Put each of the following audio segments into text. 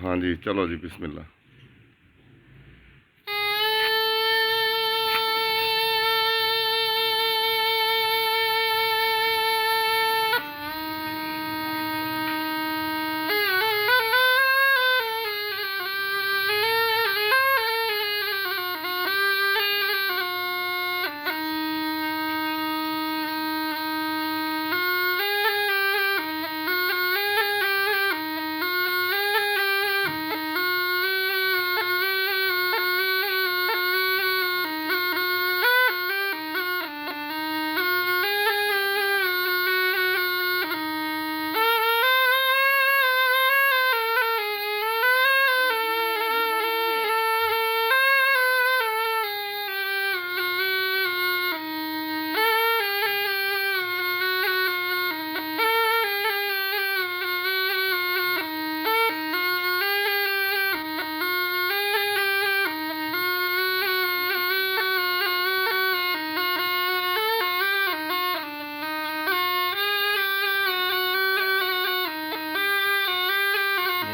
हाँ जी, चलो जी, बिस्मिल्लाह।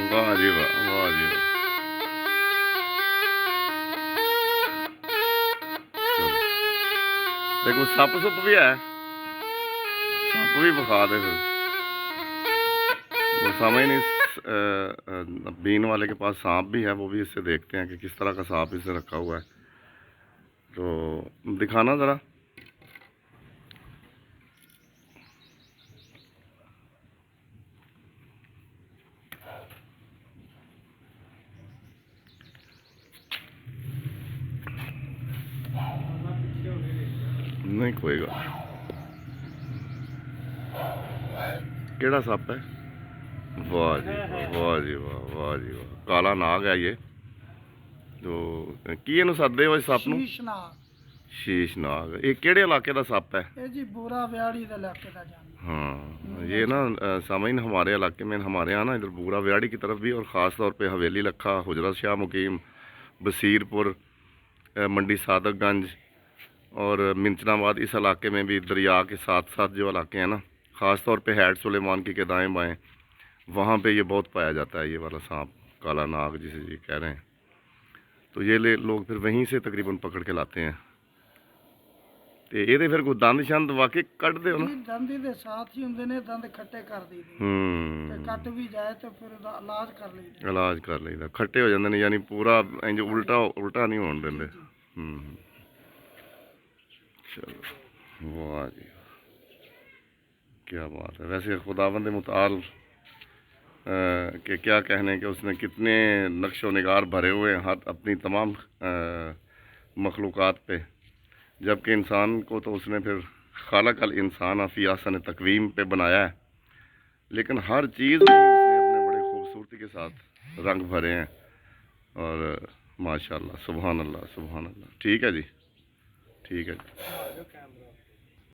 वाह जी वाह, वाह जी वाह। चलो, देखो सप सुप भी है, सप भी बखा दे फिर। वो समझ नहीं, बीन वाले के पास सांप भी है, वो भी इससे देखते हैं कि किस तरह का सांप इसे रखा हुआ है। तो दिखाना ज़रा। नहीं कोई गल, केड़ा सप है? वाह जी वाह, वाह जी वाह, वाह जी वाह। काला नाग है ये। तो की इनू सददे हो इस सप नू? शीशनाग। शीश नाग। ये केड़े इलाके का सप है? ये जी बूरा व्याड़ी दे इलाके का जानवर। हाँ, ये ना समझ न, हमारे इलाके में, हमारे यहाँ ना इधर बूरा व्याड़ी की तरफ भी, और ख़ास तौर पे हवेली लखा, हुजरत शाह मुकीम, बसीरपुर, मंडी सादकगंज और मिंचनाबाद, इस इलाके में भी दरिया के साथ साथ जो इलाके हैं ना, ख़ास तौर पे हैड सुलेमान की के दाएँ बाएँ, वहाँ पे ये बहुत पाया जाता है, ये वाला सांप, काला नाग जिसे ये कह रहे हैं। तो ये लोग फिर वहीं से तकरीबन पकड़ के लाते हैं। तो ये फिर कोई दंद शंद वाकई कटते हो ना? जी दंद दे साथ ही होंगे ने, दंद खट्टे कर दी ते कट भी जाए तो फिर ਉਹਦਾ इलाज कर ली। इलाज कर लईदा, खट्टे हो जाते हैं, यानी पूरा इंज उल्टा उल्टा नहीं होने देंगे। चलो, वाह जी, क्या बात है। वैसे खुदावंद मुताल के क्या कहने कि उसने कितने नक्शो निगार भरे हुए हैं हाथ अपनी तमाम मखलूक़ात पे, जबकि इंसान को तो उसने फिर खालक अल इंसान फ़ी अहसन तक़वीम पे बनाया है, लेकिन हर चीज़ में उसने अपने बड़े खूबसूरती के साथ रंग भरे हैं। और माशाल्लाह, सुभान अल्लाह, सुभान अल्लाह। ठीक है जी, ठीक है जी।